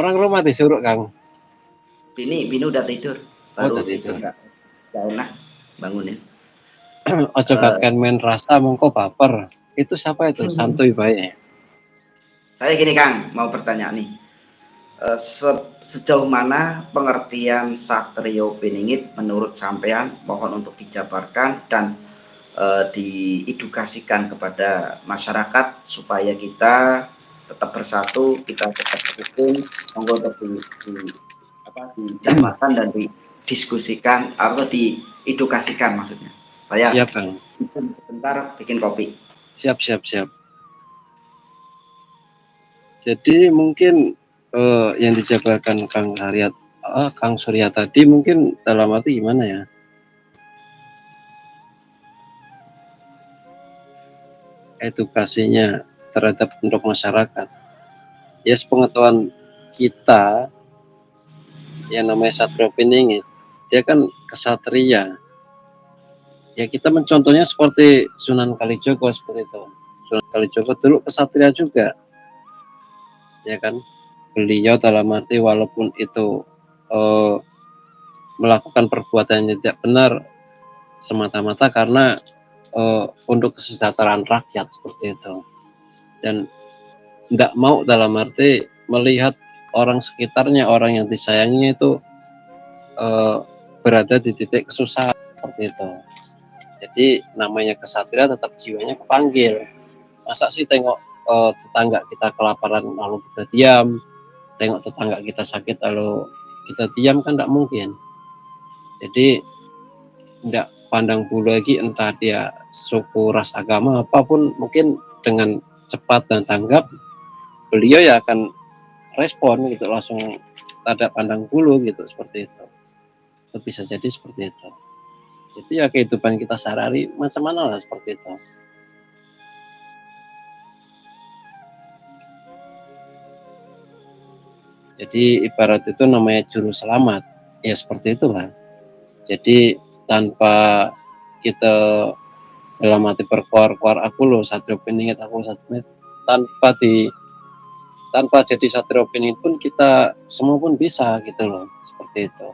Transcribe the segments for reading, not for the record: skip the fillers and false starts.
Orang rumah disuruh Kang. Bini udah tidur, Oh, baru udah tidur tidur. nggak enak bangunin. Ojo kakan main rasa mongko baper. Itu siapa itu? Santuy baik. Saya gini Kang, mau bertanya nih. Sejauh mana pengertian Satrio Piningit menurut sampean, mohon untuk dijabarkan dan diedukasikan kepada masyarakat supaya kita tetap bersatu, kita tetap rukun, monggo untuk dijabarkan dan didiskusikan atau diedukasikan maksudnya. Saya Siap Kang. sebentar bikin kopi. Siap. Jadi mungkin yang dijabarkan Kang Surya tadi mungkin dalam arti gimana ya? Edukasinya terhadap untuk masyarakat. Ya, sepengetahuan kita yang namanya Satrio Piningit, dia kan kesatria. Ya kita mencontohnya seperti Sunan Kalijogo seperti itu. Sunan Kalijogo dulu kesatria juga, ya kan? Beliau dalam arti walaupun itu melakukan perbuatan yang tidak benar semata-mata karena untuk kesejahteraan rakyat seperti itu, dan tidak mau dalam arti melihat orang sekitarnya, orang yang disayanginya itu berada di titik kesusahan seperti itu. Jadi namanya kesatria tetap jiwanya kepanggil. Masa sih tengok tetangga kita kelaparan lalu kita diam, tengok tetangga kita sakit lalu kita diam, kan tidak mungkin. Jadi tidak pandang bulu lagi entah dia suku, ras, agama apapun, mungkin dengan cepat dan tanggap beliau ya akan respon gitu, langsung tidak pandang bulu gitu, seperti itu. Itu bisa jadi seperti itu. Jadi ya kehidupan kita sehari-hari macam mana lah seperti itu. Jadi ibarat itu namanya juru selamat, ya seperti itulah. Jadi tanpa kita dalam hati berkuar-kuar aku loh Satrio Piningit, aku Satrio, tanpa jadi Satrio Piningit pun kita semua pun bisa gitu loh, seperti itu.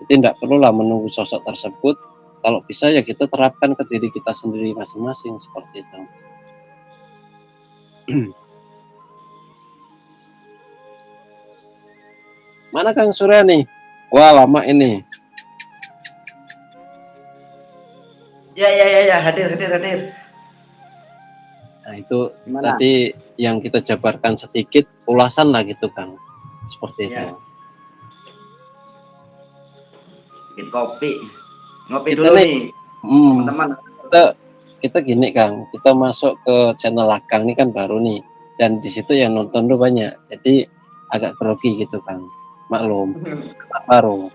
Jadi tidak perlulah menunggu sosok tersebut, kalau bisa ya kita terapkan ke diri kita sendiri masing-masing seperti itu. Mana Kang Surya nih? Wah, lama ini. Ya, hadir. Nah, itu Gimana? tadi yang kita jabarkan sedikit ulasan lah gitu Kang. Seperti itu. Ya. Bikin kopi. Ngopi Kita dulu nih, nih, teman-teman. kita gini Kang, kita masuk ke channel Akang ini kan baru nih, dan di situ yang nonton tuh banyak, jadi agak grogi gitu Kang, maklum, baru.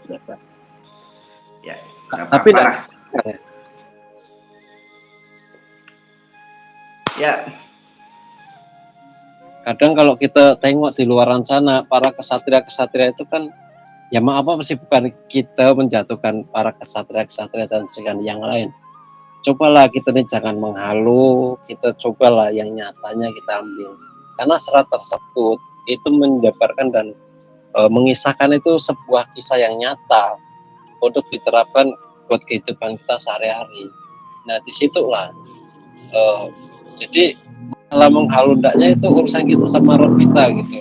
Ya, Tapi apa-apa enggak, lah. Ya. kadang kalau kita tengok di luaran sana para kesatria itu kan, ya maaf apa sih, bukan kita menjatuhkan para kesatria dan serigala yang lain. Cobalah kita nih jangan menghalu, kita cobalah yang nyatanya kita ambil. Karena serat tersebut itu menjabarkan dan mengisahkan itu sebuah kisah yang nyata untuk diterapkan buat kehidupan kita sehari-hari. Nah disitulah jadi masalah menghalu ndaknya itu urusan kita sama roh kita gitu.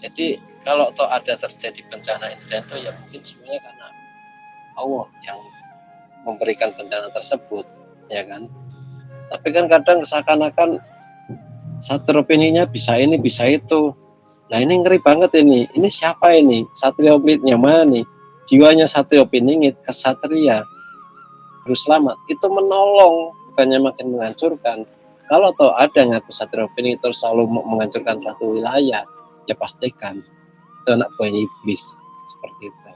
Jadi kalau toh ada terjadi bencana ini dan itu ya mungkin semuanya karena Allah yang memberikan bencana tersebut, ya kan. Tapi kan kadang seakan-akan Satrio Piningitnya bisa ini bisa itu. Nah ini ngeri banget ini. Ini siapa ini? Satrio Piningitnya mana nih? Jiwanya Satrio Piningit, kesatria, harus selamat. Itu menolong, bukannya makin menghancurkan. Kalau toh ada ngaku Satrio Piningit terus selalu menghancurkan suatu wilayah, ya pastikan itu anak buahnya iblis seperti itu.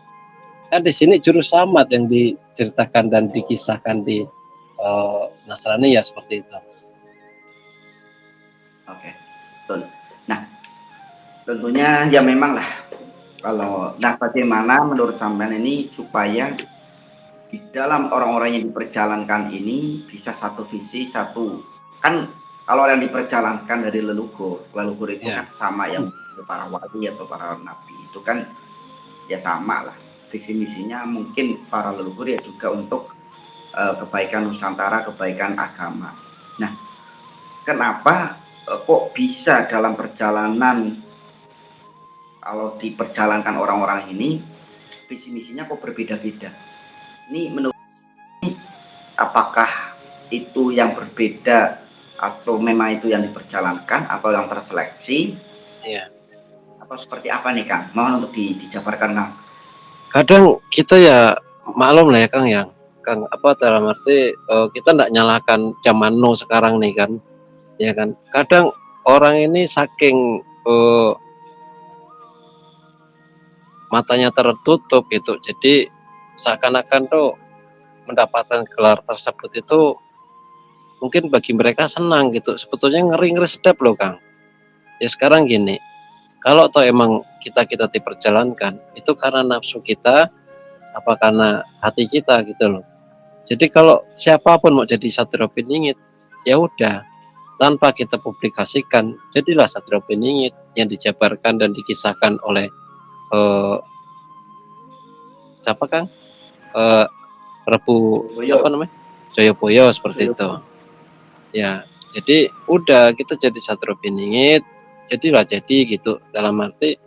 Nah di sini juru selamat yang diceritakan dan dikisahkan di Nasrani ya seperti itu. Oke, betul. Nah, tentunya ya memang lah. Bagaimana menurut sampean ini supaya di dalam orang-orang yang diperjalankan ini bisa satu visi, satu kan kalau yang diperjalankan dari leluhur itu Ya. kan sama yang para wali atau para nabi itu kan ya sama lah. Visi misinya mungkin para leluhur ya juga untuk kebaikan Nusantara, kebaikan agama. Nah, kenapa kok bisa dalam perjalanan kalau diperjalankan orang-orang ini visi misinya kok berbeda-beda? Ini menurut apakah itu yang berbeda atau memang itu yang diperjalankan atau yang terseleksi? Iya. Atau seperti apa nih Kang? Mohon untuk dijabarkan Kang. Kadang kita ya maklum lah ya Kang ya. Kang apa dalam arti kita tidak nyalakan zaman now sekarang nih kan. Ya kan. Kadang orang ini saking matanya tertutup gitu. Jadi seakan-akan tuh mendapatkan gelar tersebut itu mungkin bagi mereka senang gitu. Sebetulnya ngeri-ngeri sedap loh Kang. Ya sekarang gini, kalau toh emang kita diperjalankan itu karena nafsu kita apa karena hati kita gitu loh. Jadi kalau siapapun mau jadi Satrio Piningit, ya udah tanpa kita publikasikan, jadilah Satrio Piningit yang dijabarkan dan dikisahkan oleh eh, siapa Kang? Eh, Rebu siapa namanya? Joyoboyo seperti itu. Ya, jadi udah kita jadi Satrio Piningit, jadilah jadi gitu dalam arti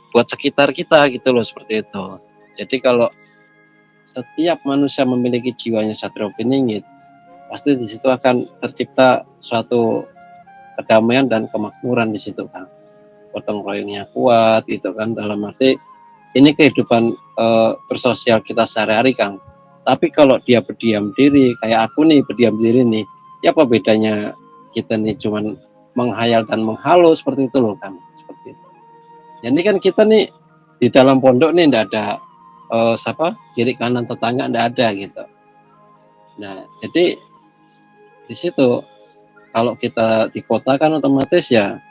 buat sekitar kita gitu loh seperti itu. Jadi kalau setiap manusia memiliki jiwanya Satrio Piningit, pasti di situ akan tercipta suatu kedamaian dan kemakmuran di situ Kang. Gotong royongnya kuat gitu kan dalam arti ini kehidupan bersosial kita sehari-hari Kang. Tapi kalau dia berdiam diri kayak aku nih berdiam diri nih, ya apa bedanya kita nih cuman menghayal dan menghalu seperti itu loh Kang. Seperti itu. Jadi kan kita nih di dalam pondok nih enggak ada siapa kiri kanan tetangga enggak ada gitu. Nah, jadi di situ kalau kita di kota kan otomatis ya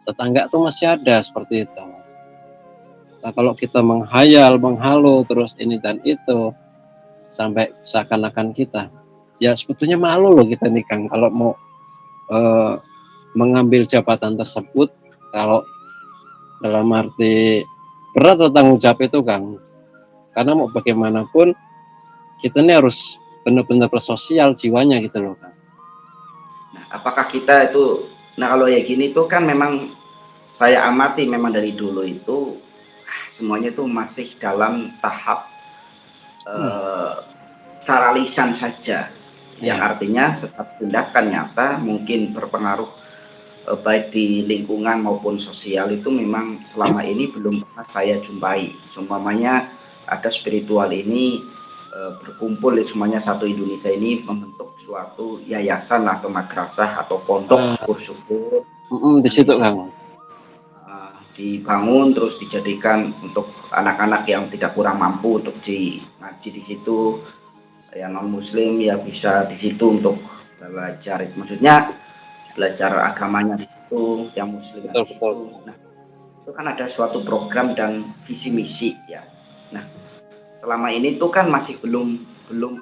tetangga tuh masih ada seperti itu. Nah, kalau kita menghayal, menghalu terus ini dan itu sampai seakan-akan kita ya sebetulnya malu loh kita nih Kang kalau mau mengambil jabatan tersebut kalau dalam arti berat atau tanggung jawab itu Kang. Karena mau bagaimanapun kita ini harus benar-benar bersosial jiwanya gitu loh Kang. Nah, apakah kita itu, nah kalau ya gini tuh kan memang saya amati memang dari dulu itu semuanya itu masih dalam tahap secara lisan saja, yang artinya setiap tindakan nyata mungkin berpengaruh baik di lingkungan maupun sosial itu memang selama ini belum pernah saya jumpai. Seumpamanya ada spiritual ini berkumpul semuanya satu Indonesia ini membentuk suatu yayasan atau madrasah atau pondok syukur-syukur di situ Kang. Dibangun terus dijadikan untuk anak-anak yang tidak kurang mampu untuk ngaji di situ, yang non muslim ya bisa di situ untuk belajar, maksudnya belajar agamanya di situ, yang muslim di situ. Nah, itu kan ada suatu program dan visi misi ya. Nah, selama ini tuh kan masih belum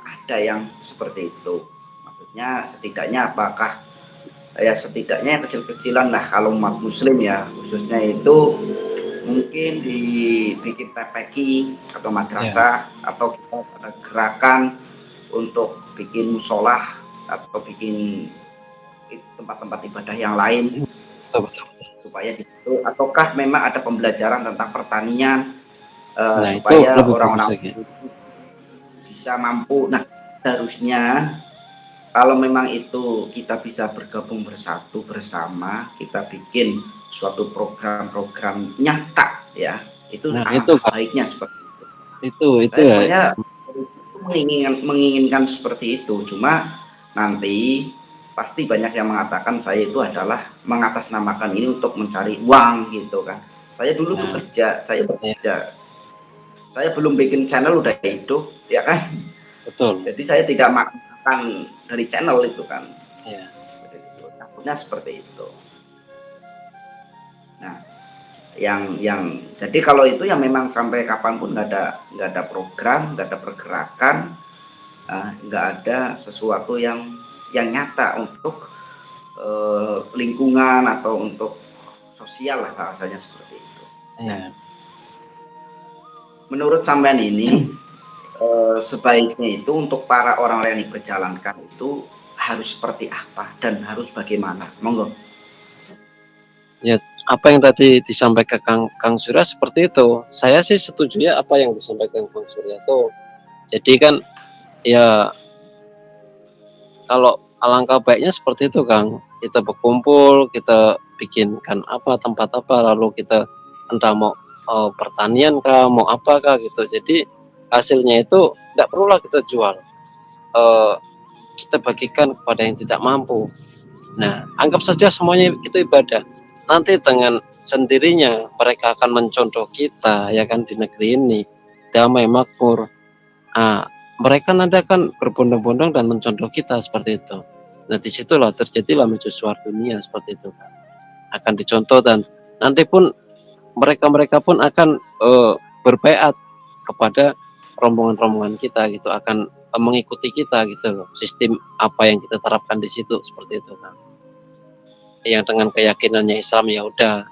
ada yang seperti itu. Maksudnya setidaknya apakah ya setidaknya yang kecil-kecilan lah kalau umat muslim ya khususnya itu mungkin dibikin TPQ atau madrasah atau kita ada gerakan untuk bikin musolah atau bikin tempat-tempat ibadah yang lain supaya di situ, ataukah memang ada pembelajaran tentang pertanian supaya orang-orang bisa mampu. Nah, harusnya kalau memang itu kita bisa bergabung bersatu bersama, kita bikin suatu program-program nyata ya, itu alangkah baiknya seperti itu. Saya ya menginginkan seperti itu, cuma nanti pasti banyak yang mengatakan saya itu adalah mengatasnamakan ini untuk mencari uang gitu kan. Saya dulu tuh kerja, saya bekerja, saya belum bikin channel udah hidup ya kan. Betul. Jadi saya tidak makan dari channel itu kan. Iya. Takutnya seperti itu. Nah, yang jadi kalau itu yang memang sampai kapanpun nggak ada program, nggak ada pergerakan, nggak ada sesuatu yang yang nyata untuk lingkungan atau untuk sosial lah bahasanya seperti itu. Nah, Iya. menurut sampean ini sebaiknya itu untuk para orang yang diperjalankan itu harus seperti apa dan harus bagaimana? Monggo. Ya, apa yang tadi disampaikan Kang Surya seperti itu. Saya sih setuju ya apa yang disampaikan Kang Surya itu. Jadi kan ya kalau alangkah baiknya seperti itu Kang. Kita berkumpul, kita bikinkan apa tempat apa, lalu kita entah mau pertanian kah, mau apakah gitu. Jadi hasilnya itu tidak perlulah kita jual. Eh, kita bagikan kepada yang tidak mampu. Nah, anggap saja semuanya itu ibadah. Nanti dengan sendirinya mereka akan mencontoh kita ya kan di negeri ini damai makmur. Ah, mereka nanti akan berbondong-bondong dan mencontoh kita seperti itu. Nah, disitulah terjadilah mercusuar dunia seperti itu kan. Akan dicontoh dan nanti pun mereka-mereka pun akan berbaiat kepada rombongan-rombongan kita gitu, akan mengikuti kita gitu loh. Sistem apa yang kita terapkan di situ seperti itu kan. Yang dengan keyakinannya Islam ya udah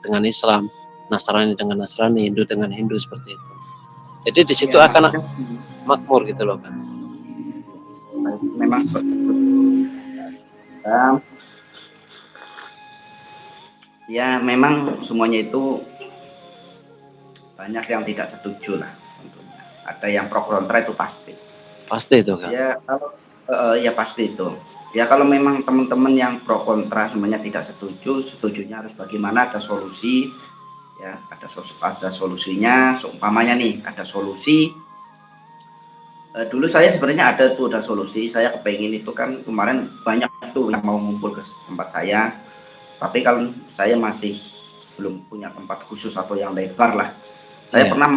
dengan Islam, Nasrani dengan Nasrani, Hindu dengan Hindu seperti itu. Jadi di situ Ya akan maksudnya makmur gitu loh kan. memang seperti itu. Ya, ya memang semuanya itu banyak yang tidak setuju lah tentunya. Ada yang pro kontra itu pasti. Pasti itu kan. Ya kalau ya pasti itu. Ya kalau memang teman-teman yang pro kontra semuanya tidak setuju, setujunya harus bagaimana ada solusi ya, ada solusinya. Seumpamanya nih ada solusi. Dulu saya sebenarnya ada solusi. Saya kepengen itu kan kemarin banyak tuh yang mau ngumpul ke tempat saya. Tapi kalau saya masih belum punya tempat khusus atau yang lebar lah. Saya Iya. pernah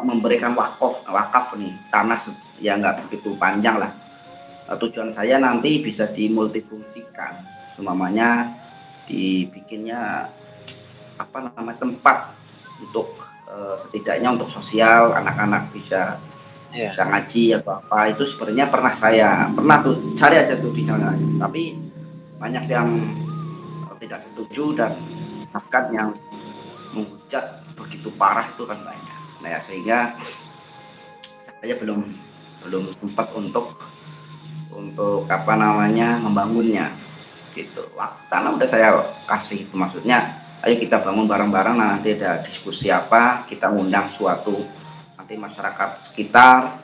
memberikan wakaf nih tanah yang nggak begitu panjang lah. Tujuan saya nanti bisa dimultifungsikan, semuanya dibikinnya apa namanya tempat untuk setidaknya untuk sosial anak-anak bisa Iya. bisa ngaji atau apa itu sebenarnya pernah tuh cari aja tuh di sana, tapi banyak yang tidak setuju dan bahkan yang menghujat begitu parah itu kan banyak. Nah ya, sehingga saya belum belum sempat untuk apa namanya membangunnya gitu. Tanah udah saya kasih itu, maksudnya ayo kita bangun bareng-bareng. Nah, nanti ada diskusi apa kita undang suatu nanti masyarakat sekitar